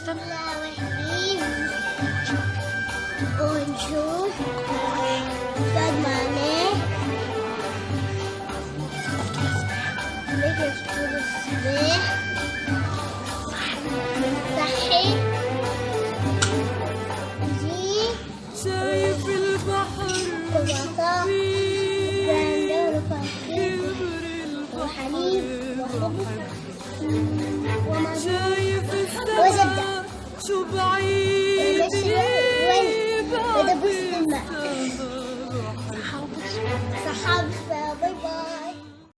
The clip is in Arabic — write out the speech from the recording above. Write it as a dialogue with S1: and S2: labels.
S1: الرحيم. بونجور. جود مورنينج. نيجي فطور الصباح. صحي. جي.
S2: شايف البحر
S1: طبقة. جراندور وفاكهة.
S2: كبر البحر
S1: وحليب وخبز ومازن
S2: شايف السما